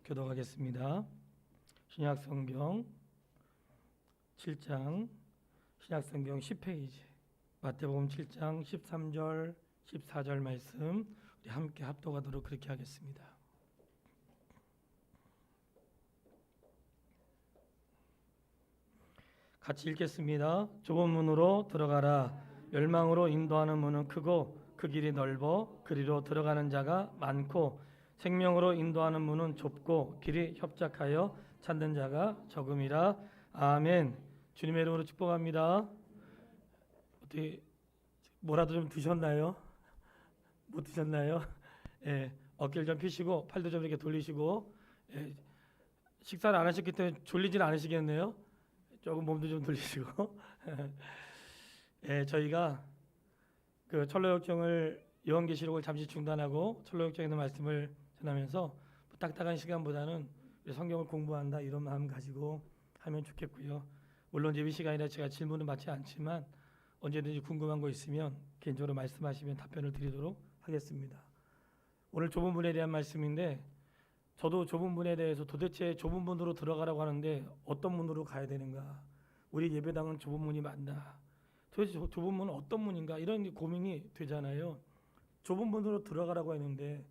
교독하겠습니다. 신약성경 7장, 신약성경 10페이지, 마태복음 7장 13절, 14절 말씀 우리 함께 합독하도록 그렇게 하겠습니다. 같이 읽겠습니다. 좁은 문으로 들어가라. 멸망으로 인도하는 문은 크고 그 길이 넓어 그리로 들어가는 자가 많고 생명으로 인도하는 문은 좁고 길이 협착하여 찾는 자가 적음이라. 아멘. 주님의 이름으로 축복합니다. 어떻게 뭐라도 좀 드셨나요? 못 드셨나요? 예, 어깨를 좀 펴시고 팔도 좀 이렇게 돌리시고, 식사를 안 하셨기 때문에 졸리진 않으시겠네요. 조금 몸도 좀 돌리시고. 저희가 그 철로역정을 요한계시록을 잠시 중단하고 철로역정에 있는 말씀을 전하면서 딱딱한 시간보다는 성경을 공부한다 이런 마음 가지고 하면 좋겠고요. 물론 예비 시간이라 제가 질문은 받지 않지만 언제든지 궁금한 거 있으면 개인적으로 말씀하시면 답변을 드리도록 하겠습니다. 오늘 좁은 문에 대한 말씀인데, 저도 좁은 문에 대해서 도대체 좁은 문으로 들어가라고 하는데 어떤 문으로 가야 되는가? 우리 예배당은 좁은 문이 맞나? 도대체 좁은 문은 어떤 문인가? 이런 고민이 되잖아요. 좁은 문으로 들어가라고 했는데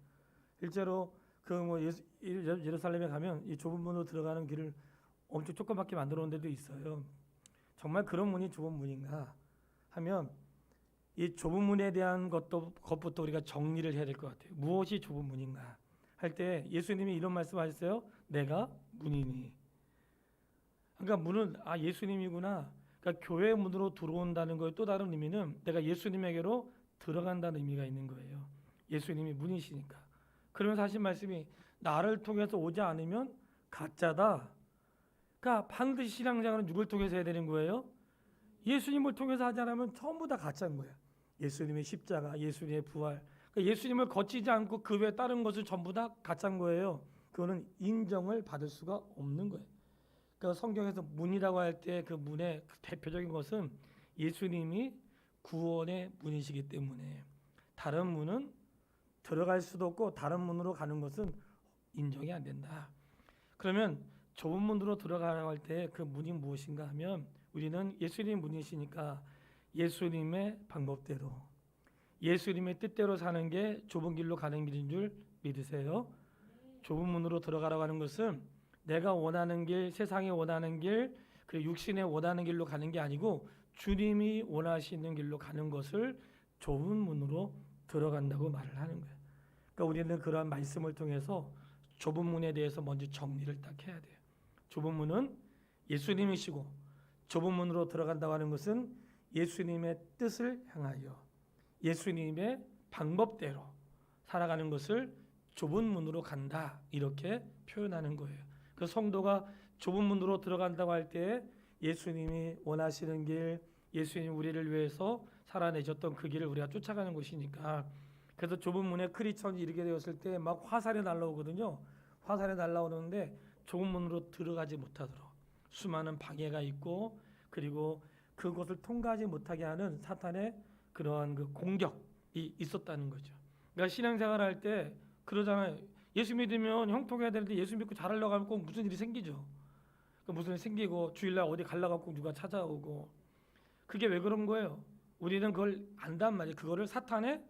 실제로 예루살렘에 가면 이 좁은 문으로 들어가는 길을 엄청 조그맣게 만들어 놓은 데도 있어요. 정말 그런 문이 좁은 문인가 하면 이 좁은 문에 대한 것부터 우리가 정리를 해야 될 것 같아요. 무엇이 좁은 문인가 할 때 예수님이 이런 말씀하셨어요. 내가 문이니. 그러니까 문은 예수님이구나. 그러니까 교회 문으로 들어온다는 거의 또 다른 의미는 내가 예수님에게로 들어간다는 의미가 있는 거예요. 예수님이 문이시니까. 그러면서 하신 말씀이 나를 통해서 오지 않으면 가짜다. 그러니까 반드시 신앙생활은 누굴 통해서 해야 되는 거예요? 예수님을 통해서 하지 않으면 전부 다 가짜인 거예요. 예수님의 십자가, 예수님의 부활. 그러니까 예수님을 거치지 않고 그 외에 다른 것을 전부 다 가짜인 거예요. 그거는 인정을 받을 수가 없는 거예요. 그러니까 성경에서 문이라고 할 때 그 문의 대표적인 것은 예수님이 구원의 문이시기 때문에 다른 문은 들어갈 수도 없고 다른 문으로 가는 것은 인정이 안 된다. 그러면 좁은 문으로 들어가라고 할 때 그 문이 무엇인가 하면 우리는 예수님 문이시니까 예수님의 방법대로 예수님의 뜻대로 사는 게 좁은 길로 가는 길인 줄 믿으세요? 좁은 문으로 들어가라고 하는 것은 내가 원하는 길, 세상이 원하는 길, 그리고 육신에 원하는 길로 가는 게 아니고 주님이 원하시는 길로 가는 것을 좁은 문으로 들어간다고 말을 하는 거예요. 그러니까 우리는 그러한 말씀을 통해서 좁은 문에 대해서 먼저 정리를 딱 해야 돼요. 좁은 문은 예수님이시고 좁은 문으로 들어간다고 하는 것은 예수님의 뜻을 향하여 예수님의 방법대로 살아가는 것을 좁은 문으로 간다 이렇게 표현하는 거예요. 그 성도가 좁은 문으로 들어간다고 할 때 예수님이 원하시는 길, 예수님이 우리를 위해서 살아내셨던 그 길을 우리가 쫓아가는 것이니까. 그래서 좁은 문에 크리스천이 이르게 되었을 때 막 화살이 날라오거든요. 화살이 날라오는데 좁은 문으로 들어가지 못하도록 수많은 방해가 있고, 그리고 그것을 통과하지 못하게 하는 사탄의 그러한 그 공격이 있었다는 거죠. 그러니까 신앙생활 할 때 그러잖아요. 예수 믿으면 형통해야 되는데 예수 믿고 잘하려고 하면 꼭 무슨 일이 생기죠. 무슨 일이 생기고 주일날 어디 가려고 꼭 누가 찾아오고. 그게 왜 그런 거예요? 우리는 그걸 안단 말이에요. 그거를 사탄의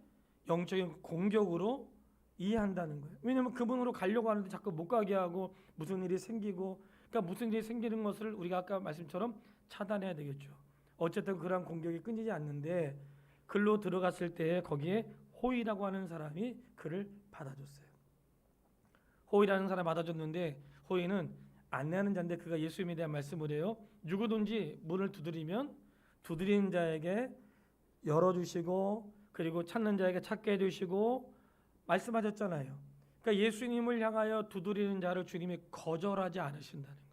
영적인 공격으로 이해한다는 거예요. 왜냐하면 그분으로 가려고 하는데 자꾸 못 가게 하고 무슨 일이 생기고, 그러니까 무슨 일이 생기는 것을 우리가 아까 말씀처럼 차단해야 되겠죠. 어쨌든 그런 공격이 끊이지 않는데 글로 들어갔을 때 거기에 호의라고 하는 사람이 그를 받아줬어요. 호의라는 사람 받아줬는데 호의는 안내하는 자인데 그가 예수님에 대한 말씀을 해요. 누구든지 문을 두드리면 두드리는 자에게 열어주시고 그리고 찾는 자에게 찾게 해주시고 말씀하셨잖아요. 그러니까 예수님을 향하여 두드리는 자를 주님이 거절하지 않으신다는 거예요.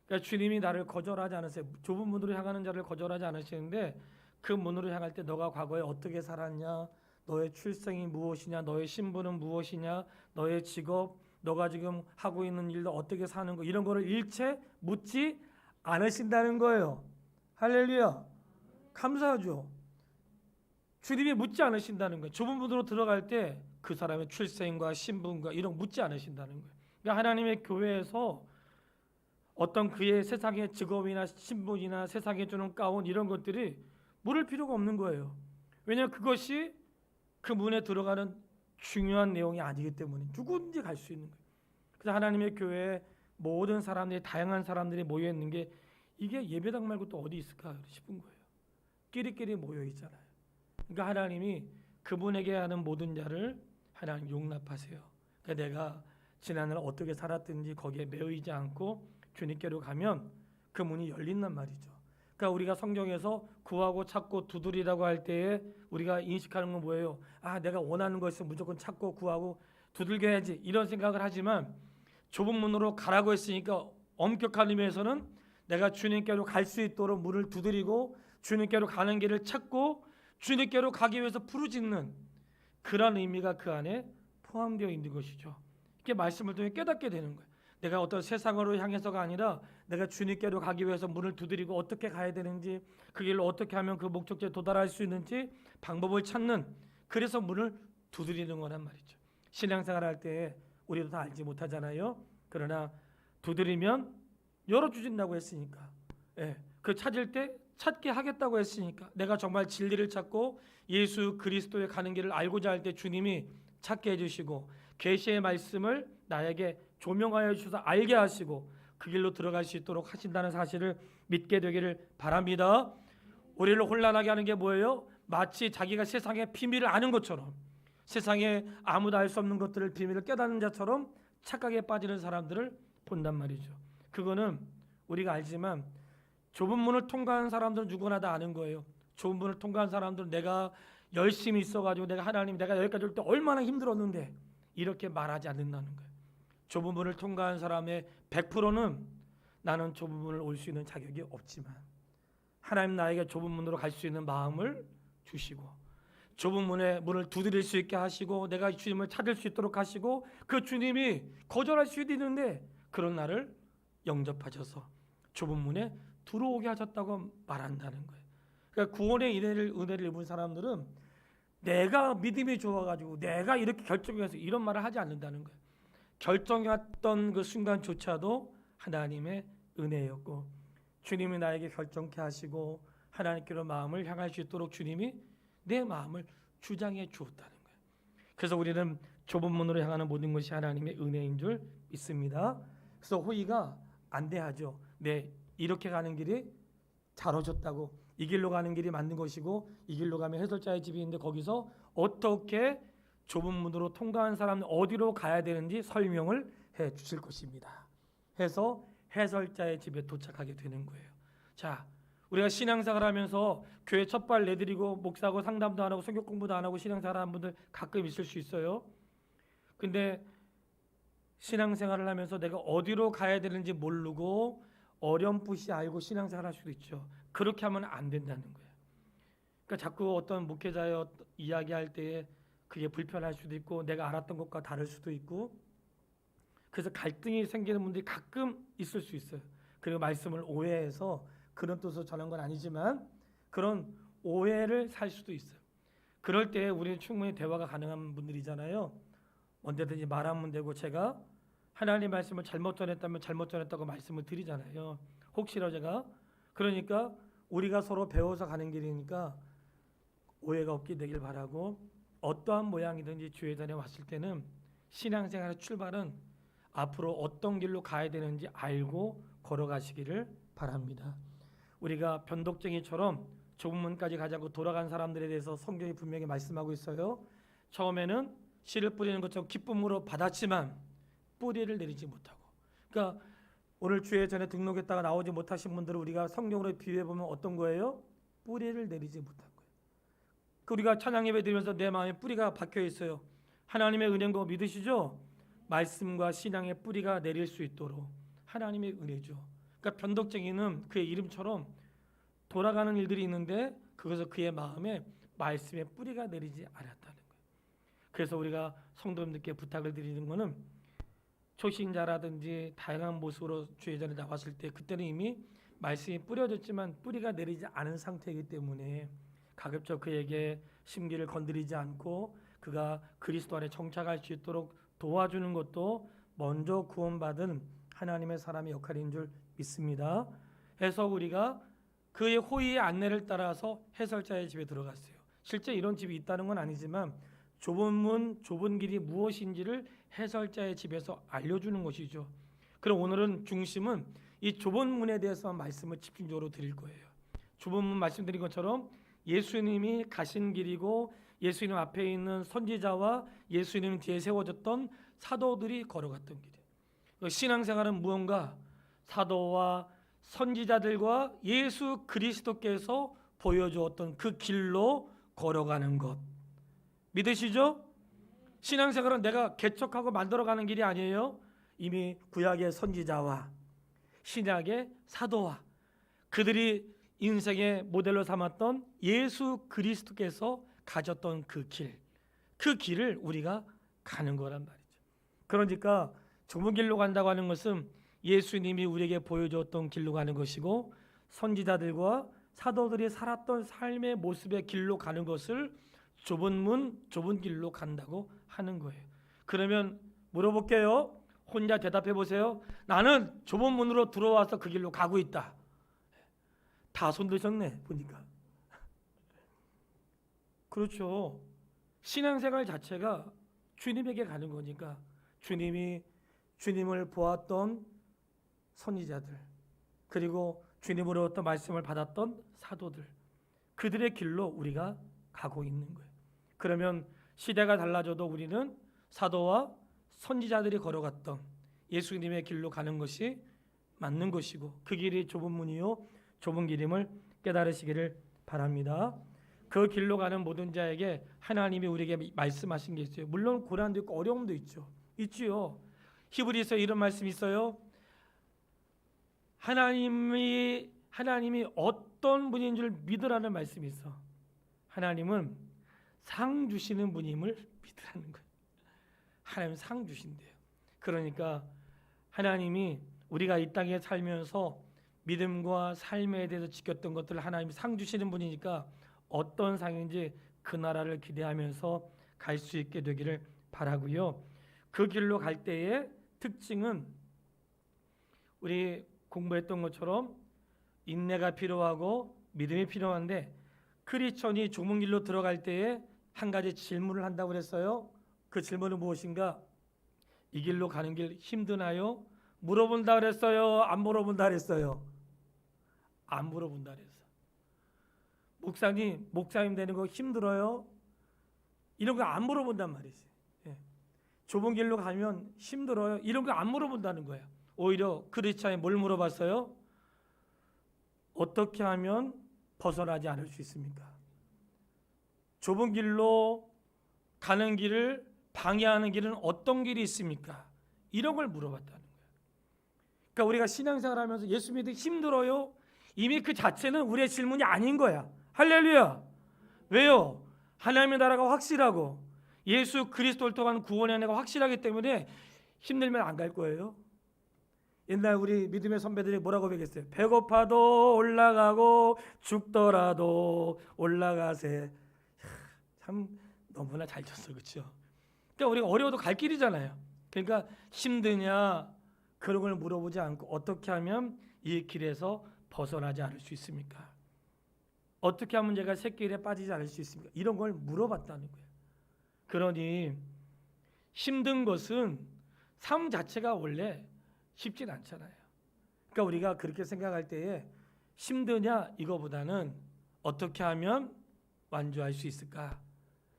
그러니까 주님이 나를 거절하지 않으세요. 좁은 문으로 향하는 자를 거절하지 않으시는데 그 문으로 향할 때 너가 과거에 어떻게 살았냐, 너의 출생이 무엇이냐, 너의 신분은 무엇이냐, 너의 직업, 너가 지금 하고 있는 일도 어떻게 사는 거, 이런 거를 일체 묻지 않으신다는 거예요. 할렐루야. 감사하죠. 주님이 묻지 않으신다는 거예요. 좁은 문으로 들어갈 때 그 사람의 출생과 신분과 이런 거 묻지 않으신다는 거예요. 그러니까 하나님의 교회에서 어떤 그의 세상의 직업이나 신분이나 세상에 주는 가운 이런 것들이 물을 필요가 없는 거예요. 왜냐하면 그것이 그 문에 들어가는 중요한 내용이 아니기 때문에 누구든지 갈 수 있는 거예요. 그래서 하나님의 교회에 모든 사람들이, 다양한 사람들이 모여 있는 게 이게 예배당 말고 또 어디 있을까 싶은 거예요. 끼리끼리 모여 있잖아요. 그러니까 하나님이 그분에게 하는 모든 자를 하나님 용납하세요. 그러니까 내가 지난날 어떻게 살았든지 거기에 매이지 않고 주님께로 가면 그 문이 열린단 말이죠. 그러니까 우리가 성경에서 구하고 찾고 두드리라고 할 때에 우리가 인식하는 건 뭐예요? 아, 내가 원하는 거 있으면 무조건 찾고 구하고 두들겨야지, 이런 생각을 하지만 좁은 문으로 가라고 했으니까 엄격한 의미에서는 내가 주님께로 갈 수 있도록 문을 두드리고 주님께로 가는 길을 찾고 주님께로 가기 위해서 부르짖는 그런 의미가 그 안에 포함되어 있는 것이죠. 이렇게 말씀을 통해 깨닫게 되는 거예요. 내가 어떤 세상으로 향해서가 아니라 내가 주님께로 가기 위해서 문을 두드리고 어떻게 가야 되는지, 그 길로 어떻게 하면 그 목적지에 도달할 수 있는지 방법을 찾는, 그래서 문을 두드리는 거란 말이죠. 신앙생활 할 때 우리도 다 알지 못하잖아요. 그러나 두드리면 열어주신다고 했으니까, 그 찾을 때 찾게 하겠다고 했으니까, 내가 정말 진리를 찾고 예수 그리스도에 가는 길을 알고자 할 때 주님이 찾게 해주시고 계시의 말씀을 나에게 조명하여 주셔서 알게 하시고 그 길로 들어갈 수 있도록 하신다는 사실을 믿게 되기를 바랍니다. 우리를 혼란하게 하는 게 뭐예요? 마치 자기가 세상의 비밀을 아는 것처럼, 세상에 아무도 알 수 없는 것들을 비밀을 깨닫는 자처럼 착각에 빠지는 사람들을 본단 말이죠. 그거는 우리가 알지만 좁은 문을 통과한 사람들은 누구나 다 아는 거예요. 좁은 문을 통과한 사람들은 내가 열심히 있어가지고 내가 하나님 내가 여기까지 올 때 얼마나 힘들었는데 이렇게 말하지 않는다는 거예요. 좁은 문을 통과한 사람의 100%는 나는 좁은 문을 올 수 있는 자격이 없지만 하나님 나에게 좁은 문으로 갈 수 있는 마음을 주시고 좁은 문을 두드릴 수 있게 하시고 내가 주님을 찾을 수 있도록 하시고 그 주님이 거절할 수도 있는데 그런 나를 영접하셔서 좁은 문에 들어오게 하셨다고 말한다는 거예요. 그러니까 구원의 은혜를 입은 사람들은 내가 믿음이 좋아가지고 내가 이렇게 결정해서 이런 말을 하지 않는다는 거예요. 결정했던 그 순간조차도 하나님의 은혜였고 주님이 나에게 결정케 하시고 하나님께로 마음을 향할 수 있도록 주님이 내 마음을 주장해 주었다는 거예요. 그래서 우리는 좁은 문으로 향하는 모든 것이 하나님의 은혜인 줄 믿습니다. 그래서 호의가 안대하죠. 네, 이렇게 가는 길이 잘어졌다고, 이 길로 가는 길이 맞는 것이고 이 길로 가면 해설자의 집이 있는데 거기서 어떻게 좁은 문으로 통과한 사람은 어디로 가야 되는지 설명을 해 주실 것입니다. 해서 해설자의 집에 도착하게 되는 거예요. 자, 우리가 신앙생활 하면서 교회 첫발 내드리고 목사하고 상담도 안 하고 성경 공부도 안 하고 신앙생활 하는 분들 가끔 있을 수 있어요. 근데 신앙생활을 하면서 내가 어디로 가야 되는지 모르고 어렴풋이 알고 신앙생활 할 수도 있죠. 그렇게 하면 안 된다는 거예요. 그러니까 자꾸 어떤 목회자의 이야기할 때에 그게 불편할 수도 있고 내가 알았던 것과 다를 수도 있고 그래서 갈등이 생기는 분들이 가끔 있을 수 있어요. 그리고 말씀을 오해해서 그런 뜻으로 전한 건 아니지만 그런 오해를 살 수도 있어요. 그럴 때 우리는 충분히 대화가 가능한 분들이잖아요. 언제든지 말하면 되고 제가 하나님 말씀을 잘못 전했다면 잘못 전했다고 말씀을 드리잖아요. 혹시라도 제가 그러니까 우리가 서로 배워서 가는 길이니까 오해가 없게 되길 바라고 어떠한 모양이든지 주회전에 왔을 때는 신앙생활의 출발은 앞으로 어떤 길로 가야 되는지 알고 걸어가시기를 바랍니다. 우리가 변덕쟁이처럼 좁은 문까지 가자고 돌아간 사람들에 대해서 성경이 분명히 말씀하고 있어요. 처음에는 씨를 뿌리는 것처럼 기쁨으로 받았지만 뿌리를 내리지 못하고, 그러니까 오늘 주회전에 등록했다가 나오지 못하신 분들을 우리가 성경으로 비유해 보면 어떤 거예요? 뿌리를 내리지 못한 거예요. 우리가 찬양 예배 드리면서 내 마음에 뿌리가 박혀 있어요. 하나님의 은혜인 거 믿으시죠? 말씀과 신앙의 뿌리가 내릴 수 있도록 하나님의 은혜죠. 그러니까 변덕쟁이는 그의 이름처럼 돌아가는 일들이 있는데 그것을 그의 마음에 말씀의 뿌리가 내리지 않았다는 거예요. 그래서 우리가 성도님들께 부탁을 드리는 것은 초신자라든지 다양한 모습으로 주회전에 나왔을 때 그때는 이미 말씀이 뿌려졌지만 뿌리가 내리지 않은 상태이기 때문에 가급적 그에게 심기를 건드리지 않고 그가 그리스도 안에 정착할 수 있도록 도와주는 것도 먼저 구원받은 하나님의 사람의 역할인 줄 믿습니다. 해서 우리가 그의 호의의 안내를 따라서 해설자의 집에 들어갔어요. 실제 이런 집이 있다는 건 아니지만 좁은 문, 좁은 길이 무엇인지를 해설자의 집에서 알려주는 것이죠. 그럼 오늘은 중심은 이 좁은 문에 대해서만 말씀을 집중적으로 드릴 거예요. 좁은 문 말씀드린 것처럼 예수님이 가신 길이고 예수님 앞에 있는 선지자와 예수님 뒤에 세워졌던 사도들이 걸어갔던 길이에요. 신앙생활은 무언가 사도와 선지자들과 예수 그리스도께서 보여주었던 그 길로 걸어가는 것 믿으시죠? 신앙생활은 내가 개척하고 만들어가는 길이 아니에요. 이미 구약의 선지자와 신약의 사도와 그들이 인생의 모델로 삼았던 예수 그리스도께서 가졌던 그 길을 우리가 가는 거란 말이죠. 그러니까 좁은 길로 간다고 하는 것은 예수님이 우리에게 보여줬던 길로 가는 것이고 선지자들과 사도들이 살았던 삶의 모습의 길로 가는 것을 좁은 문, 좁은 길로 간다고 하는 거예요. 그러면 물어볼게요. 혼자 대답해 보세요. 나는 좁은 문으로 들어와서 그 길로 가고 있다. 다 손드셨네 보니까. 그렇죠. 신앙생활 자체가 주님에게 가는 거니까 주님을 보았던 선지자들 그리고 주님으로부터 말씀을 받았던 사도들 그들의 길로 우리가 가고 있는 거예요. 그러면 시대가 달라져도 우리는 사도와 선지자들이 걸어갔던 예수님의 길로 가는 것이 맞는 것이고 그 길이 좁은 문이요 좁은 길임을 깨달으시기를 바랍니다. 그 길로 가는 모든 자에게 하나님이 우리에게 말씀하신 게 있어요. 물론 고난도 있고 어려움도 있지요. 히브리서 이런 말씀이 있어요. 하나님이 어떤 분인 줄 믿으라는 말씀이 있어. 하나님은 상 주시는 분임을 믿으라는 거예요. 하나님 상 주신대요. 그러니까 하나님이 우리가 이 땅에 살면서 믿음과 삶에 대해서 지켰던 것들을 하나님이 상 주시는 분이니까 어떤 상인지 그 나라를 기대하면서 갈 수 있게 되기를 바라고요. 그 길로 갈 때의 특징은 우리 공부했던 것처럼 인내가 필요하고 믿음이 필요한데 크리스천이 좁은 길로 들어갈 때에 한 가지 질문을 한다고 그랬어요. 그 질문은 무엇인가? 이 길로 가는 길 힘드나요? 물어본다 그랬어요? 안 물어본다 그랬어요? 안 물어본다 그랬어. 목사님 되는 거 힘들어요? 이런 거 안 물어본단 말이지. 예. 좁은 길로 가면 힘들어요? 이런 거 안 물어본다는 거야. 오히려 크리스찬이 뭘 물어봤어요? 어떻게 하면 벗어나지 않을 수 있습니까? 좁은 길로 가는 길을 방해하는 길은 어떤 길이 있습니까? 이런 걸 물어봤다는 거예요. 그러니까 우리가 신앙생활하면서 예수 믿기 힘들어요? 이미 그 자체는 우리의 질문이 아닌 거야. 할렐루야. 왜요? 하나님의 나라가 확실하고 예수 그리스도를 통한 구원의 은혜가 확실하기 때문에 힘들면 안 갈 거예요. 옛날 우리 믿음의 선배들이 뭐라고 배웠어요? 배고파도 올라가고 죽더라도 올라가세. 참 너무나 잘 쳤어, 그렇죠? 그러니까 우리가 어려워도 갈 길이잖아요. 그러니까 힘드냐 그런 걸 물어보지 않고 어떻게 하면 이 길에서 벗어나지 않을 수 있습니까? 어떻게 하면 제가 새길에 빠지지 않을 수 있습니까? 이런 걸 물어봤다는 거예요. 그러니 힘든 것은 삶 자체가 원래 쉽진 않잖아요. 그러니까 우리가 그렇게 생각할 때에 힘드냐 이거보다는 어떻게 하면 완주할 수 있을까?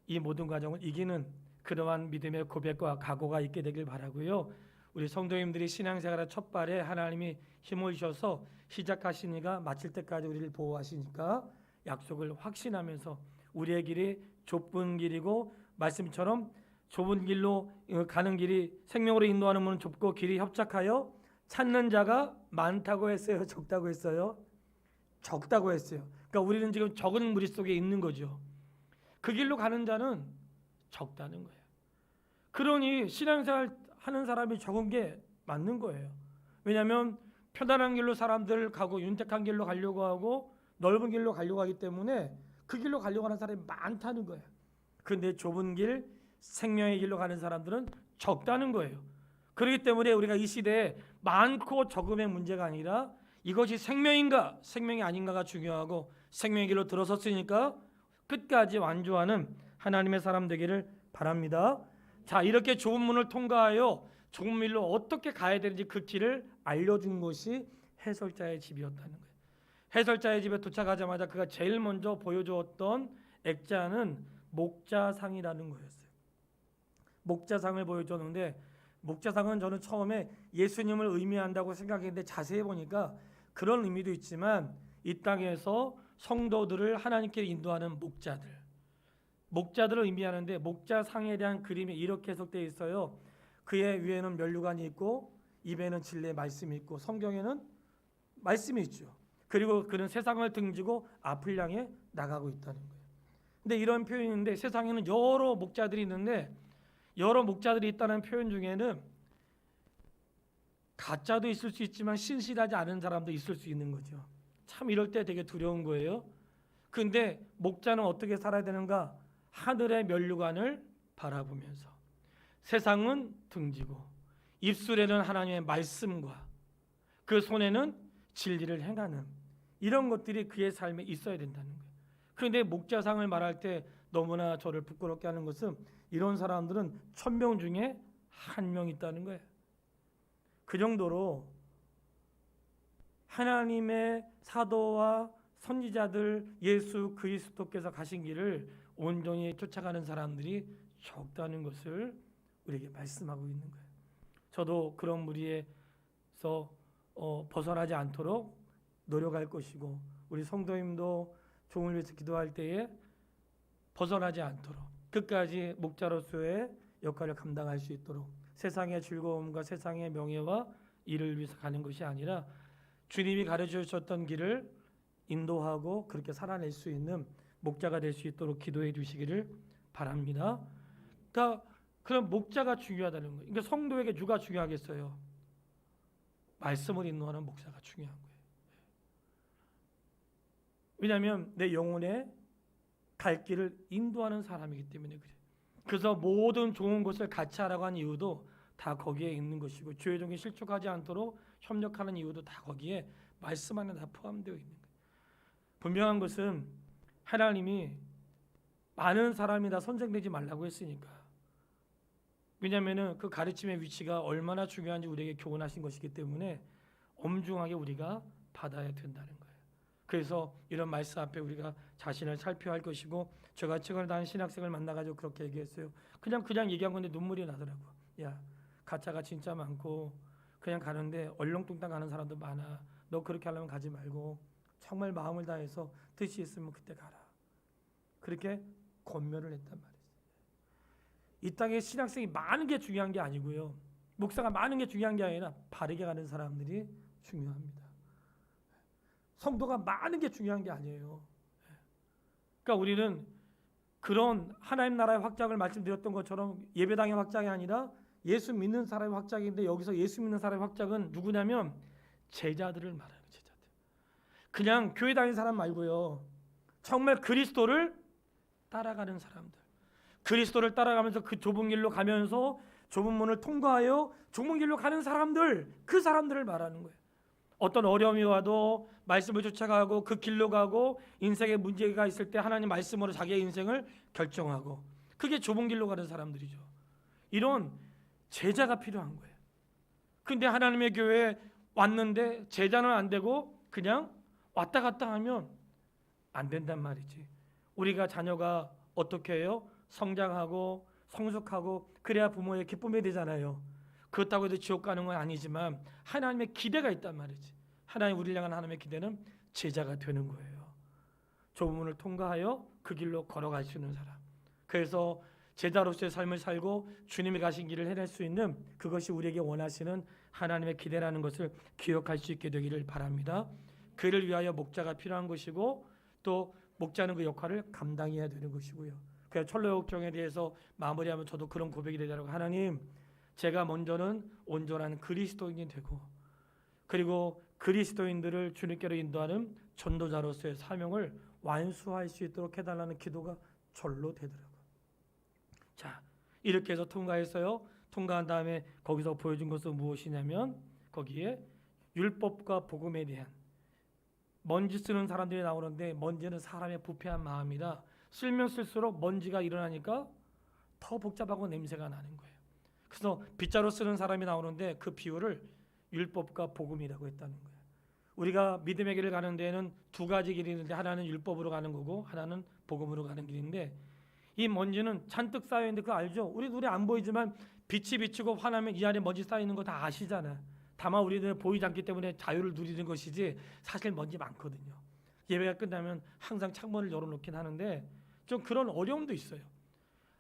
이 모든 과정을 이기는 그러한 믿음의 고백과 각오가 있게 되길 바라고요. 우리 성도님들이 신앙생활의 첫 발에 하나님이 힘을 주셔서 시작하신 이가 마칠 때까지 우리를 보호하시니까 약속을 확신하면서 우리의 길이 좁은 길이고 말씀처럼 좁은 길로 가는 길이 생명으로 인도하는 문은 좁고 길이 협착하여 찾는 자가 많다고 했어요? 적다고 했어요? 적다고 했어요. 그러니까 우리는 지금 적은 무리 속에 있는 거죠. 그 길로 가는 자는 적다는 거예요. 그러니 신앙생활 하는 사람이 적은 게 맞는 거예요. 왜냐하면 편안한 길로 사람들 가고 윤택한 길로 가려고 하고 넓은 길로 가려고 하기 때문에 그 길로 가려고 하는 사람이 많다는 거예요. 그런데 좁은 길, 생명의 길로 가는 사람들은 적다는 거예요. 그렇기 때문에 우리가 이 시대에 많고 적음의 문제가 아니라 이것이 생명인가 생명이 아닌가가 중요하고 생명의 길로 들어섰으니까 끝까지 완주하는 하나님의 사람 되기를 바랍니다. 자, 이렇게 좁은 문을 통과하여 좁은 길로 어떻게 가야 되는지 그 길을 알려준 것이 해설자의 집이었다는 거예요. 해설자의 집에 도착하자마자 그가 제일 먼저 보여주었던 액자는 목자상이라는 거였어요. 목자상을 보여줬는데 목자상은 저는 처음에 예수님을 의미한다고 생각했는데 자세히 보니까 그런 의미도 있지만 이 땅에서 성도들을 하나님께 인도하는 목자들을 의미하는데 목자상에 대한 그림이 이렇게 해석되어 있어요. 그의 위에는 면류관이 있고 입에는 진리의 말씀이 있고 성경에는 말씀이 있죠. 그리고 그는 세상을 등지고 앞을 향해 나가고 있다는 거예요. 근데 이런 표현이 있는데 세상에는 여러 목자들이 있는데 여러 목자들이 있다는 표현 중에는 가짜도 있을 수 있지만 신실하지 않은 사람도 있을 수 있는 거죠. 참 이럴 때 되게 두려운 거예요. 근데 목자는 어떻게 살아야 되는가? 하늘의 면류관을 바라보면서 세상은 등지고 입술에는 하나님의 말씀과 그 손에는 진리를 행하는 이런 것들이 그의 삶에 있어야 된다는 거예요. 그런데 목자상을 말할 때 너무나 저를 부끄럽게 하는 것은 이런 사람들은 1000명 중에 1명 있다는 거예요. 그 정도로 하나님의 사도와 선지자들 예수 그리스도께서 가신 길을 온전히 쫓아가는 사람들이 적다는 것을 우리에게 말씀하고 있는 거예요. 저도 그런 무리에서 벗어나지 않도록 노력할 것이고 우리 성도님도 종을 위해서 기도할 때에 벗어나지 않도록 끝까지 목자로서의 역할을 감당할 수 있도록 세상의 즐거움과 세상의 명예와 일을 위해서 가는 것이 아니라 주님이 가르쳐 주셨던 길을 인도하고 그렇게 살아낼 수 있는 목자가 될 수 있도록 기도해 주시기를 바랍니다. 그러니까 그런 목자가 중요하다는 거예요. 그러니까 성도에게 누가 중요하겠어요? 말씀을 인도하는 목사가 중요한 거예요. 왜냐하면 내 영혼의 갈 길을 인도하는 사람이기 때문에 그래요. 그래서 모든 좋은 것을 같이 하라고 한 이유도 다 거기에 있는 것이고 주의 종이 실족하지 않도록 협력하는 이유도 다 거기에 말씀 안에 다 포함되어 있는 거예요. 분명한 것은 하나님이 많은 사람이 다 선생되지 말라고 했으니까. 왜냐하면 그 가르침의 위치가 얼마나 중요한지 우리에게 교훈하신 것이기 때문에 엄중하게 우리가 받아야 된다는 거예요. 그래서 이런 말씀 앞에 우리가 자신을 살펴야 할 것이고 제가 책을 다한 신학생을 만나가지고 그렇게 얘기했어요. 그냥 얘기한 건데 눈물이 나더라고. 야, 가짜가 진짜 많고 그냥 가는데 얼렁뚱땅 가는 사람도 많아. 너 그렇게 하려면 가지 말고 정말 마음을 다해서 뜻이 있으면 그때 가라. 그렇게 권면을 했단 말이에요. 이 땅에 신학생이 많은 게 중요한 게 아니고요. 목사가 많은 게 중요한 게 아니라 바르게 가는 사람들이 중요합니다. 성도가 많은 게 중요한 게 아니에요. 그러니까 우리는 그런 하나님 나라의 확장을 말씀드렸던 것처럼 예배당의 확장이 아니라 예수 믿는 사람의 확장인데 여기서 예수 믿는 사람의 확장은 누구냐면 제자들을 말하는 제자들. 그냥 교회 다니는 사람 말고요. 정말 그리스도를 따라가는 사람들. 그리스도를 따라가면서 그 좁은 길로 가면서 좁은 문을 통과하여 좁은 길로 가는 사람들, 그 사람들을 말하는 거예요. 어떤 어려움이 와도 말씀을 쫓아가고 그 길로 가고 인생에 문제가 있을 때 하나님 말씀으로 자기의 인생을 결정하고 그게 좁은 길로 가는 사람들이죠. 이런 제자가 필요한 거예요. 근데 하나님의 교회에 왔는데 제자는 안 되고 그냥 왔다 갔다 하면 안 된단 말이지. 우리가 자녀가 어떻게 해요? 성장하고 성숙하고 그래야 부모의 기쁨이 되잖아요. 그렇다고 해도 지옥 가는 건 아니지만 하나님의 기대가 있단 말이지. 하나님 우리를 향한 하나님의 기대는 제자가 되는 거예요. 좁은 문을 통과하여 그 길로 걸어갈 수 있는 사람. 그래서 제자로서의 삶을 살고 주님이 가신 길을 해낼 수 있는 그것이 우리에게 원하시는 하나님의 기대라는 것을 기억할 수 있게 되기를 바랍니다. 그를 위하여 목자가 필요한 것이고 또 목자는 그 역할을 감당해야 되는 것이고요. 그래서 철로역정에 대해서 마무리하면 저도 그런 고백이 되더라고요. 하나님, 제가 먼저는 온전한 그리스도인이 되고 그리고 그리스도인들을 주님께로 인도하는 전도자로서의 사명을 완수할 수 있도록 해달라는 기도가 절로 되더라고요. 자, 이렇게 해서 통과했어요. 통과한 다음에 거기서 보여준 것은 무엇이냐면 거기에 율법과 복음에 대한 먼지 쓰는 사람들이 나오는데 먼지는 사람의 부패한 마음이라 쓸면 쓸수록 먼지가 일어나니까 더 복잡하고 냄새가 나는 거예요. 그래서 빗자루 쓰는 사람이 나오는데 그 비유를 율법과 복음이라고 했다는 거예요. 우리가 믿음의 길을 가는 데에는 두 가지 길이 있는데 하나는 율법으로 가는 거고 하나는 복음으로 가는 길인데 이 먼지는 잔뜩 쌓여 있는데 그거 알죠? 우리 눈에 안 보이지만 빛이 비치고 화나면 이 안에 먼지 쌓여 있는 거 다 아시잖아. 다만 우리는 보이지 않기 때문에 자유를 누리는 것이지 사실 먼지 많거든요. 예배가 끝나면 항상 창문을 열어놓긴 하는데 좀 그런 어려움도 있어요.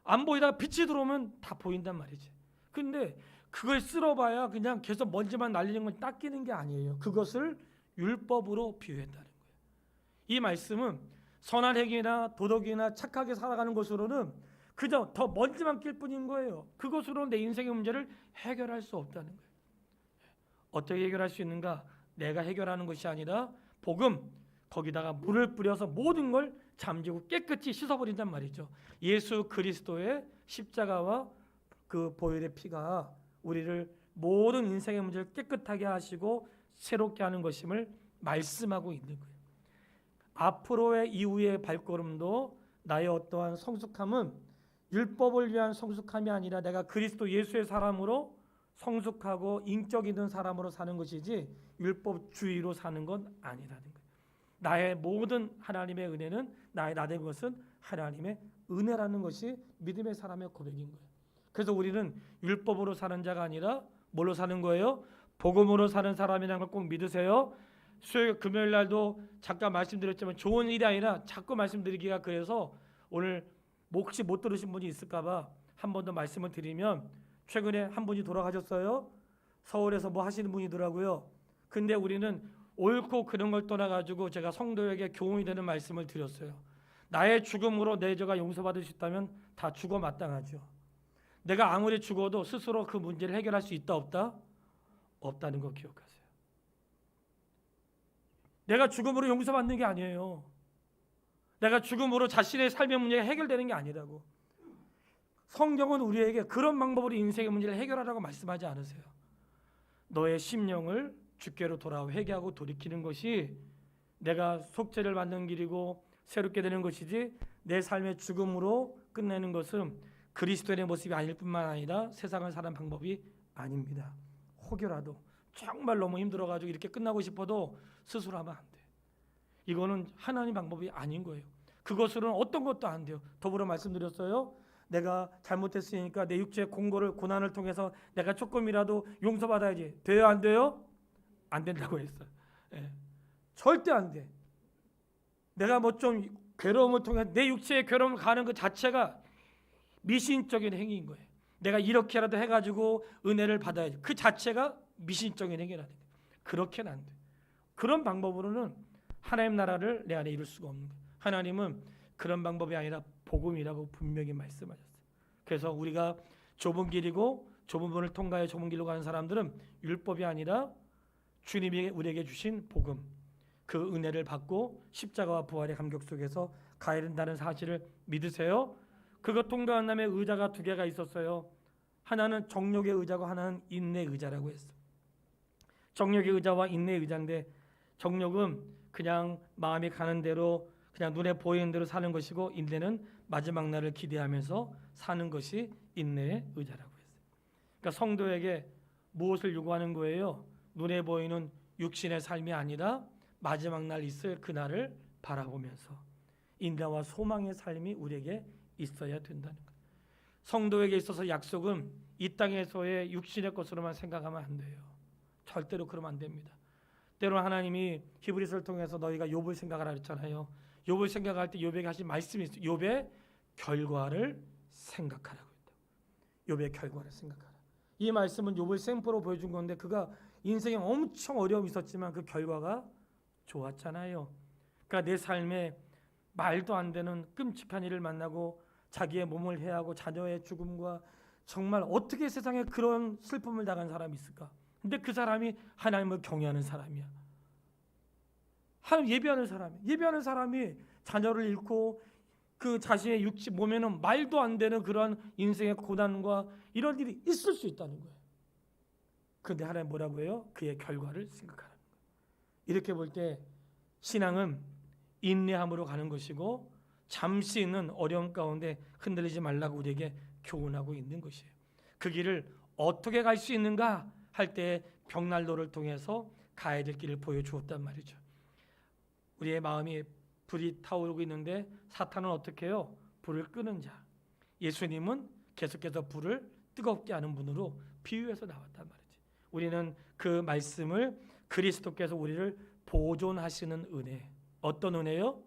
안 보이다가 빛이 들어오면 다 보인단 말이지. 근데 그걸 쓸어봐야 그냥 계속 먼지만 날리는 건 닦이는 게 아니에요. 그것을 율법으로 비유했다는 거예요. 이 말씀은 선한 행위나 도덕이나 착하게 살아가는 것으로는 그저 더 먼지만 낄 뿐인 거예요. 그것으로 내 인생의 문제를 해결할 수 없다는 거예요. 어떻게 해결할 수 있는가? 내가 해결하는 것이 아니라 복음, 거기다가 물을 뿌려서 모든 걸 잠재고 깨끗이 씻어버린단 말이죠. 예수 그리스도의 십자가와 그 보혈의 피가 우리를 모든 인생의 문제를 깨끗하게 하시고 새롭게 하는 것임을 말씀하고 있는 거예요. 앞으로의 이후의 발걸음도 나의 어떠한 성숙함은 율법을 위한 성숙함이 아니라 내가 그리스도 예수의 사람으로 성숙하고 인격 있는 사람으로 사는 것이지 율법주의로 사는 건 아니라는 거예요. 나의 모든 하나님의 은혜는 나된 것은 하나님의 은혜라는 것이 믿음의 사람의 고백인 거예요. 그래서 우리는 율법으로 사는 자가 아니라 뭘로 사는 거예요? 복음으로 사는 사람이라는 걸 꼭 믿으세요. 수요일 금요일 날도 잠깐 말씀드렸지만 좋은 일이 아니라 자꾸 말씀드리기가 그래서 오늘 혹시 못 들으신 분이 있을까 봐 한 번 더 말씀을 드리면 최근에 한 분이 돌아가셨어요. 서울에서 뭐 하시는 분이더라고요. 근데 우리는 옳고 그런 걸 떠나가지고 제가 성도에게 교훈이 되는 말씀을 드렸어요. 나의 죽음으로 내 죄가 용서받을 수 있다면 다 죽어 마땅하죠. 내가 아무리 죽어도 스스로 그 문제를 해결할 수 있다 없다? 없다는 거 기억하세요. 내가 죽음으로 용서받는 게 아니에요. 내가 죽음으로 자신의 삶의 문제가 해결되는 게 아니라고. 성경은 우리에게 그런 방법으로 인생의 문제를 해결하라고 말씀하지 않으세요. 너의 심령을 주께로 돌아와 회개하고 돌이키는 것이 내가 속죄를 받는 길이고 새롭게 되는 것이지 내 삶의 죽음으로 끝내는 것은 그리스도의 모습이 아닐 뿐만 아니라 세상을 사는 방법이 아닙니다. 혹여라도 정말 너무 힘들어가지고 이렇게 끝나고 싶어도 스스로 하면 안 돼. 이거는 하나님 방법이 아닌 거예요. 그것으로는 어떤 것도 안 돼요. 더불어 말씀드렸어요. 내가 잘못했으니까 내 육체의 고난을 통해서 내가 조금이라도 용서받아야지. 돼요 안 돼요? 안 된다고 했어요. 예. 절대 안 돼. 내가 뭐 좀 괴로움을 통해 내 육체의 괴로움을 가는 그 자체가 미신적인 행위인 거예요. 내가 이렇게라도 해가지고 은혜를 받아야지. 그 자체가 미신적인 행위라는 거예요. 그렇게는 안 돼. 그런 방법으로는 하나님 나라를 내 안에 이룰 수가 없는 거예요. 하나님은 그런 방법이 아니라 복음이라고 분명히 말씀하셨어요. 그래서 우리가 좁은 길이고 좁은 문을 통과해 좁은 길로 가는 사람들은 율법이 아니라 주님이 우리에게 주신 복음, 그 은혜를 받고 십자가와 부활의 감격 속에서 가야 된다는 사실을 믿으세요. 그거 통과한 다음에 의자가 두 개가 있었어요. 하나는 정욕의 의자고 하나는 인내의 의자라고 했어요. 정욕의 의자와 인내의 의자인데 정욕은 그냥 마음이 가는 대로 그냥 눈에 보이는 대로 사는 것이고 인내는 마지막 날을 기대하면서 사는 것이 인내의 의자라고 했어요. 그러니까 성도에게 무엇을 요구하는 거예요? 눈에 보이는 육신의 삶이 아니라 마지막 날 있을 그날을 바라보면서 인내와 소망의 삶이 우리에게 있어야 된다는 거예요. 성도에게 있어서 약속은 이 땅에서의 육신의 것으로만 생각하면 안 돼요. 절대로 그러면 안 됩니다. 때로 하나님이 히브리서를 통해서 너희가 욥을 생각하라 그랬잖아요. 욥을 생각할 때 욥에게 하신 말씀이 있어요. 욥의 결과를 생각하라고 했다. 욥의 결과를 생각하라. 이 말씀은 욥을 샘플로 보여준 건데 그가 인생에 엄청 어려움이 있었지만 그 결과가 좋았잖아요. 그러니까 내 삶에 말도 안 되는 끔찍한 일을 만나고 자기의 몸을 해하고 자녀의 죽음과 정말 어떻게 세상에 그런 슬픔을 당한 사람이 있을까? 근데 그 사람이 하나님을 경외하는 사람이야. 하나님 예배하는 사람이 자녀를 잃고 그 자신의 육체 몸에는 말도 안 되는 그런 인생의 고난과 이런 일이 있을 수 있다는 거예요. 그런데 하나님 뭐라고 해요? 그의 결과를 생각하라는 거예요. 이렇게 볼 때 신앙은 인내함으로 가는 것이고 잠시 있는 어려움 가운데 흔들리지 말라고 우리에게 교훈하고 있는 것이에요. 그 길을 어떻게 갈 수 있는가 할 때 벽난로를 통해서 가야 될 길을 보여주었단 말이죠. 우리의 마음이 불이 타오르고 있는데 사탄은 어떻게 해요? 불을 끄는 자. 예수님은 계속해서 불을 뜨겁게 하는 분으로 비유해서 나왔단 말이지. 우리는 그 말씀을 그리스도께서 우리를 보존하시는 은혜. 어떤 은혜요?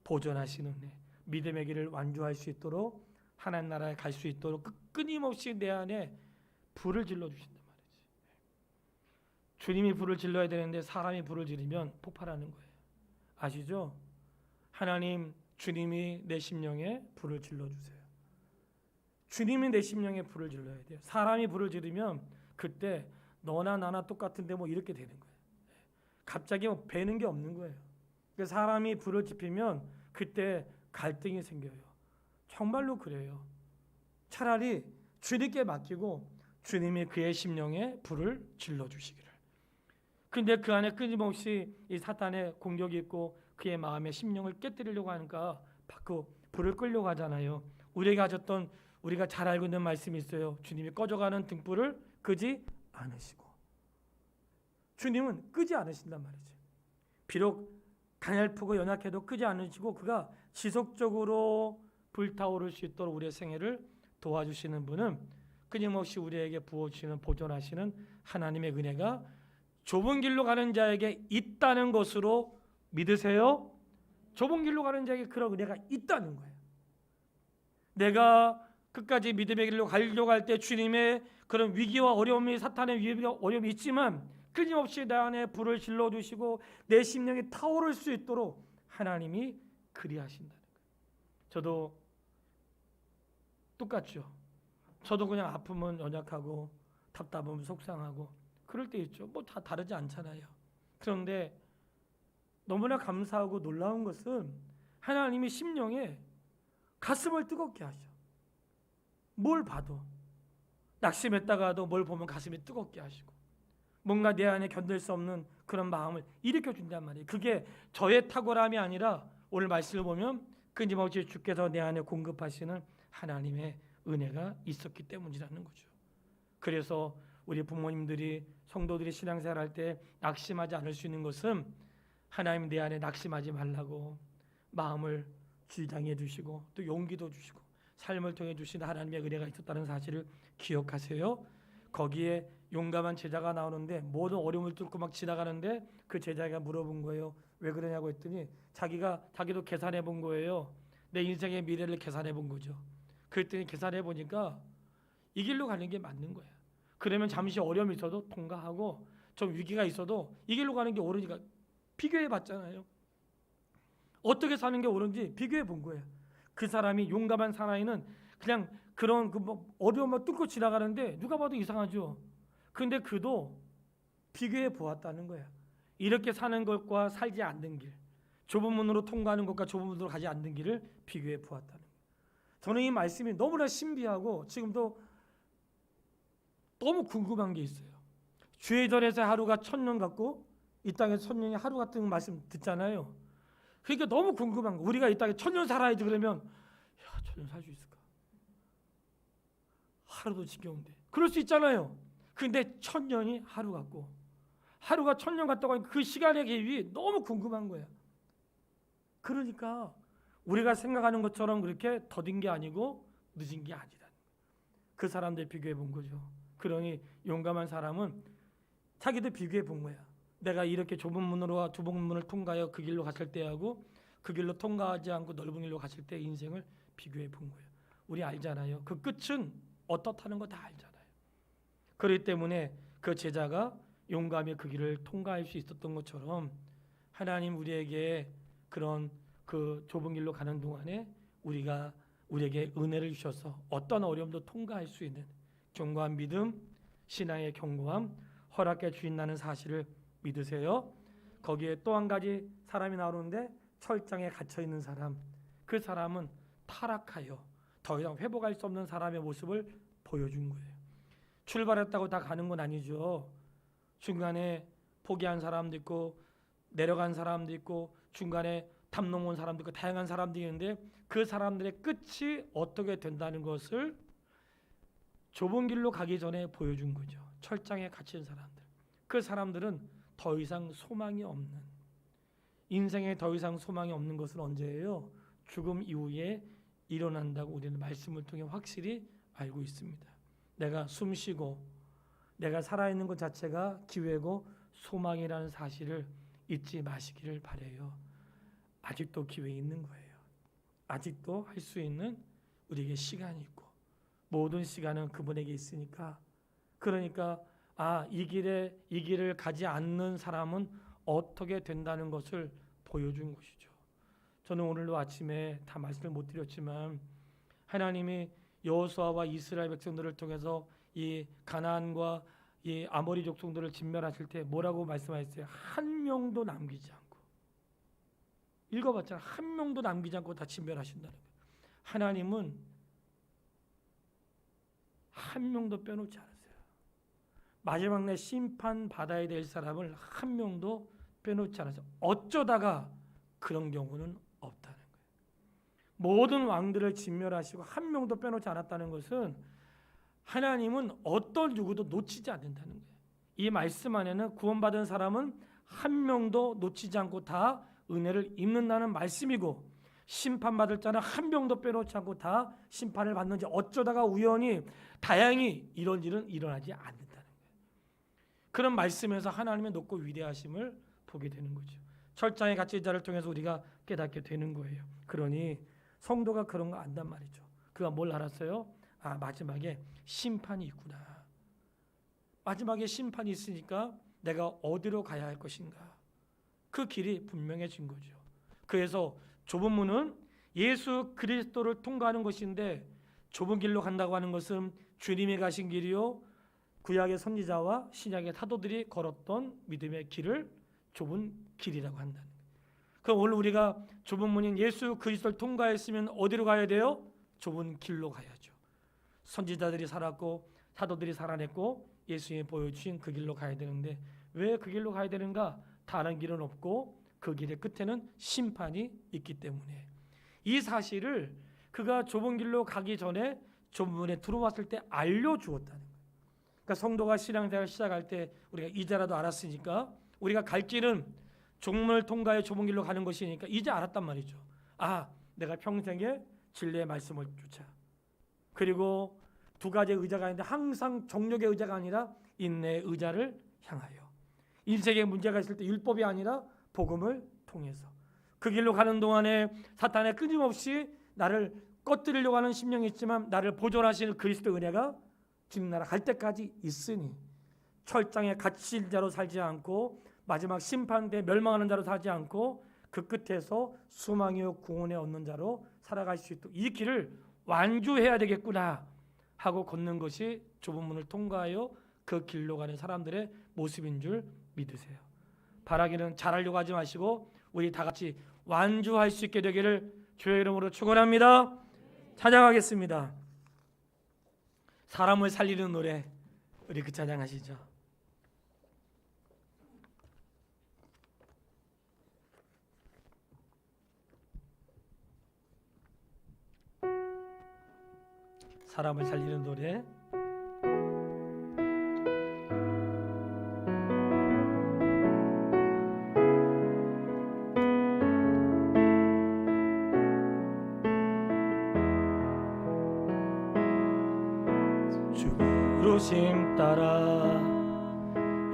보존하시는 은혜. 믿음의 길을 완주할 수 있도록 하나님 나라에 갈 수 있도록 끊임없이 내 안에 불을 질러주신단 말이지. 주님이 불을 질러야 되는데 사람이 불을 지르면 폭발하는 거예요. 아시죠? 하나님, 주님이 내 심령에 불을 질러주세요. 주님이 내 심령에 불을 질러야 돼요. 사람이 불을 지르면 그때 너나 나나 똑같은데 뭐 이렇게 되는 거예요. 갑자기 뭐 배는 게 없는 거예요. 사람이 불을 지피면 그때 갈등이 생겨요. 정말로 그래요. 차라리 주님께 맡기고 주님이 그의 심령에 불을 질러주시기를. 근데 그 안에 끊임없이 이 사탄의 공격이 있고 그의 마음의 심령을 깨뜨리려고 하니까 자꾸 불을 끌려고 하잖아요. 우리가 잘 알고 있는 말씀이 있어요. 주님이 꺼져가는 등불을 끄지 않으시고. 주님은 끄지 않으신단 말이죠. 비록 가냘프고 연약해도 끄지 않으시고 그가 지속적으로 불타오를 수 있도록 우리의 생애를 도와주시는 분은 끊임없이 우리에게 부어주시는 보존하시는 하나님의 은혜가 좁은 길로 가는 자에게 있다는 것으로 믿으세요? 좁은 길로 가는 자에게 그런 은혜가 있다는 거예요. 내가 끝까지 믿음의 길로 가려고 할 때 주님의 그런 위기와 어려움이 사탄의 위기와 어려움이 있지만 끊임없이 내 안에 불을 질러주시고 내 심령이 타오를 수 있도록 하나님이 그리하신다는 거예요. 저도 똑같죠. 저도 그냥 아프면 연약하고 답답하면 속상하고 그럴 때 있죠. 뭐 다 다르지 않잖아요. 그런데 너무나 감사하고 놀라운 것은 하나님이 심령에 가슴을 뜨겁게 하셔. 뭘 봐도 낙심했다가도 뭘 보면 가슴이 뜨겁게 하시고 뭔가 내 안에 견딜 수 없는 그런 마음을 일으켜 준단 말이에요. 그게 저의 탁월함이 아니라 오늘 말씀을 보면 끊임없이 주께서 내 안에 공급하시는 하나님의 은혜가 있었기 때문이라는 거죠. 그래서 우리 부모님들이 성도들이 신앙생활 할 때 낙심하지 않을 수 있는 것은 하나님 내 안에 낙심하지 말라고 마음을 주장해 주시고 또 용기도 주시고 삶을 통해 주신 하나님의 은혜가 있었다는 사실을 기억하세요. 거기에 용감한 제자가 나오는데 모든 어려움을 뚫고 막 지나가는데 그 제자가 물어본 거예요. 왜 그러냐고 했더니 자기도 계산해 본 거예요. 내 인생의 미래를 계산해 본 거죠. 그랬더니 계산해 보니까 이 길로 가는 게 맞는 거야. 그러면 잠시 어려움이 있어도 통과하고 좀 위기가 있어도 이 길로 가는 게 옳으니까 비교해 봤잖아요. 어떻게 사는 게 옳은지 비교해 본 거예요. 그 사람이 용감한 사나이는 그냥 그런 어려움을 뚫고 지나가는데 누가 봐도 이상하죠. 근데 그도 비교해 보았다는 거예요. 이렇게 사는 것과 살지 않는 길, 좁은 문으로 통과하는 것과 좁은 문으로 가지 않는 길을 비교해 보았다는 거예요. 저는 이 말씀이 너무나 신비하고 지금도 너무 궁금한 게 있어요. 주의 절에서 하루가 1000년 같고 이 땅에서 1000년이 하루 같은 말씀 듣잖아요. 그러니까 너무 궁금한 거. 우리가 이 땅에 1000년 살아야지 그러면 1000년 살 수 있을까? 하루도 지겨운데. 그럴 수 있잖아요. 근데 1000년이 하루 같고 하루가 1000년 같다고 하니까 그 시간의 개입이 너무 궁금한 거야. 그러니까 우리가 생각하는 것처럼 그렇게 더딘 게 아니고 늦은 게 아니라 그 사람들 비교해 본 거죠. 그러니 용감한 사람은 자기도 비교해 본 거야. 내가 이렇게 좁은 문으로 좁은 문을 통과하여 그 길로 갔을 때하고 그 길로 통과하지 않고 넓은 길로 갔을 때 인생을 비교해 본 거예요. 우리 알잖아요. 그 끝은 어떻다는 거 다 알잖아요. 그렇기 때문에 그 제자가 용감히 그 길을 통과할 수 있었던 것처럼 하나님 우리에게 그런 그 좁은 길로 가는 동안에 우리에게 은혜를 주셔서 어떤 어려움도 통과할 수 있는 견고한 믿음, 신앙의 견고함 허락해 주신다는 사실을 믿으세요. 거기에 또 한 가지 사람이 나오는데 철장에 갇혀 있는 사람. 그 사람은 타락하여 더 이상 회복할 수 없는 사람의 모습을 보여준 거예요. 출발했다고 다 가는 건 아니죠. 중간에 포기한 사람도 있고 내려간 사람도 있고 중간에 담 넘어온 사람도 있고 다양한 사람들이 있는데 그 사람들의 끝이 어떻게 된다는 것을 좁은 길로 가기 전에 보여준 거죠. 철장에 갇힌 사람들. 그 사람들은 더 이상 소망이 없는, 인생에 더 이상 소망이 없는 것은 언제예요? 죽음 이후에 일어난다고 우리는 말씀을 통해 확실히 알고 있습니다. 내가 숨쉬고 내가 살아있는 것 자체가 기회고 소망이라는 사실을 잊지 마시기를 바라요. 아직도 기회 있는 거예요. 아직도 할 수 있는 우리에게 시간이 있고 모든 시간은 그분에게 있으니까, 그러니까 이 길을 가지 않는 사람은 어떻게 된다는 것을 보여준 것이죠. 저는 오늘도 아침에 다 말씀을 못 드렸지만 하나님이 여호수아와 이스라엘 백성들을 통해서 이 가나안과 이 아모리 족속들을 진멸하실 때 뭐라고 말씀하셨어요? 한 명도 남기지 않고. 읽어봤잖아요. 한 명도 남기지 않고 다 진멸하신다는 거예요. 하나님은 한 명도 빼놓지 않았어요. 마지막 날 심판 받아야 될 사람을 한 명도 빼놓지 않았어요. 어쩌다가 그런 경우는 없다는 거예요. 모든 왕들을 진멸하시고 한 명도 빼놓지 않았다는 것은 하나님은 어떤 누구도 놓치지 않는다는 거예요. 이 말씀 안에는 구원받은 사람은 한 명도 놓치지 않고 다 은혜를 입는다는 말씀이고, 심판받을 자는 한 명도 빼놓지 않고 다 심판을 받는지 어쩌다가 우연히 다양히 이런 일은 일어나지 않는다는 거예요. 그런 말씀에서 하나님의 높고 위대하심을 보게 되는 거죠. 철장에 갇힌 자를 통해서 우리가 깨닫게 되는 거예요. 그러니 성도가 그런 거 안단 말이죠. 그가 뭘 알았어요? 마지막에 심판이 있구나. 마지막에 심판이 있으니까 내가 어디로 가야 할 것인가. 그 길이 분명해진 거죠. 그래서 좁은 문은 예수 그리스도를 통과하는 것인데, 좁은 길로 간다고 하는 것은 주님이 가신 길이요, 구약의 선지자와 신약의 사도들이 걸었던 믿음의 길을 좁은 길이라고 한다는 거예요. 그럼 오늘 우리가 좁은 문인 예수 그리스도를 통과했으면 어디로 가야 돼요? 좁은 길로 가야죠. 선지자들이 살았고 사도들이 살아냈고 예수님이 보여주신 그 길로 가야 되는데, 왜 그 길로 가야 되는가? 다른 길은 없고 그 길의 끝에는 심판이 있기 때문에, 이 사실을 그가 좁은 길로 가기 전에 좁은 문에 들어왔을 때 알려주었다는 거예요. 그러니까 성도가 신앙생활 시작할 때 우리가 이제라도 알았으니까, 우리가 갈 길은 좁은 문을 통과해 좁은 길로 가는 것이니까 이제 알았단 말이죠. 내가 평생에 진리의 말씀을 쫓아, 그리고 두 가지의 의자가 있는데 항상 정욕의 의자가 아니라 인내의 의자를 향하여, 인생에 문제가 있을 때 율법이 아니라 복음을 통해서 그 길로 가는 동안에 사탄의 끊임없이 나를 꺼뜨리려고 하는 심령이 있지만 나를 보존하시는 그리스도 은혜가 주님 나라 갈 때까지 있으니, 철장에 갇힌 자로 살지 않고 마지막 심판 때 멸망하는 자로 살지 않고 그 끝에서 소망이요 구원에 얻는 자로 살아갈 수 있도록 이 길을 완주해야 되겠구나 하고 걷는 것이 좁은 문을 통과하여 그 길로 가는 사람들의 모습인 줄 믿으세요. 바라기는 잘하려고 하지 마시고 우리 다 같이 완주할 수 있게 되기를 주의 이름으로 축원합니다. 찬양하겠습니다. 사람을 살리는 노래, 우리 그 찬양하시죠. 사람을 살리는 노래. 주 부르심 따라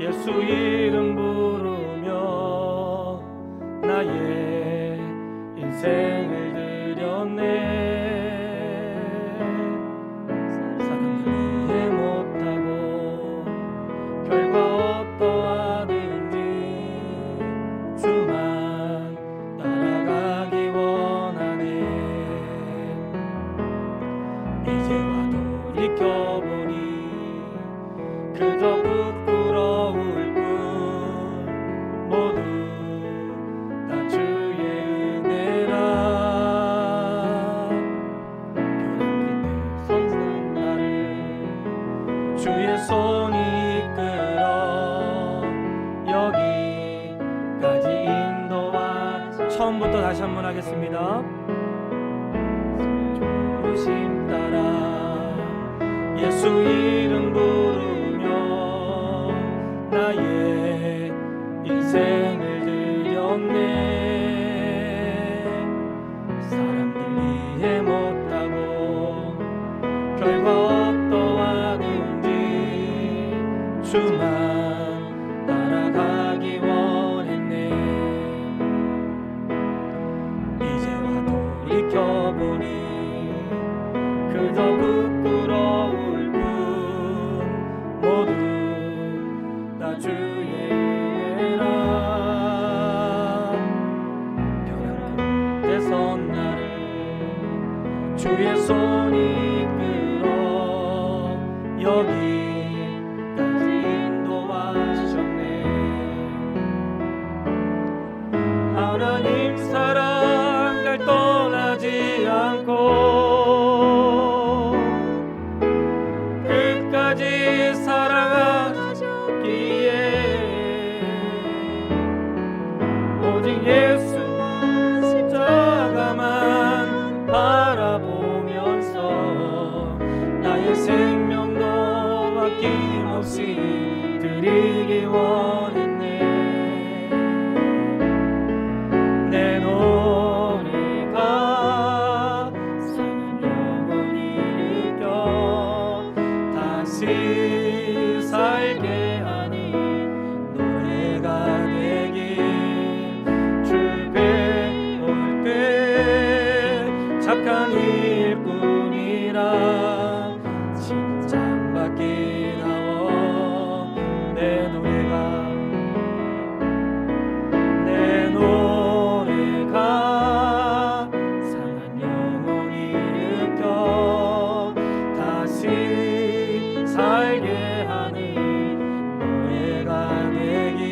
예수 이름 부르며 나의 인생을 드렸네. 모두 다 주의 은혜라. 처음부터 다시 한번 하겠습니다. 조심 따라 예수 이름 부르며 나의 인생을 드렸네. 사람들 이해 못하고 결과 어떠하든지 주만 따라가기 원했네. 이제와 돌이켜보니 그저 부끄러울 뿐 모두 다 주의 은혜라. 벼랑 끝에 선 나를 주의 손이 이끌어 여기까지 인도하셨네. 하나님 사랑 날 떠나지 않고 끝까지 사랑하셨기에 오직 예수와 십자가만 바라보면서 나의 생명도 아낌없이 드리기 원했네. 내 노래가 사는 영원히 느껴 다시 살게 하는 노래가 되길. 주 배울 때 착한 일뿐이라 칭찬받기 나워. 내 노래가 상한 영혼이 느껴 다시 살게 하는 노래가 되길.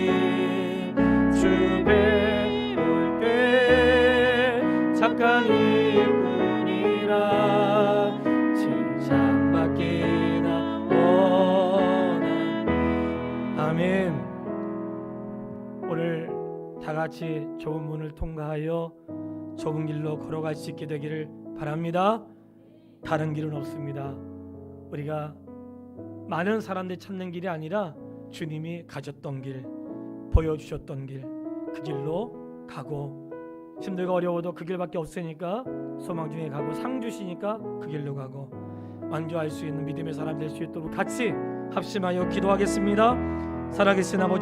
주 배울 때 착한 일뿐이라 칭찬받기 나 원한. 아멘. 오늘 다 같이 좁은 문을 통과하여 좁은 길로 걸어갈 수 있게 되기를 바랍니다. 다른 길은 없습니다. 우리가 많은 사람들이 찾는 길이 아니라 주님이 가졌던 길, 보여주셨던 길, 그 길로 가고, 힘들고 어려워도 그 길밖에 없으니까 소망 중에 가고, 상 주시니까 그 길로 가고, 완주할 수 있는 믿음의 사람 될 수 있도록 같이 합심하여 기도하겠습니다. 살아계신 아버지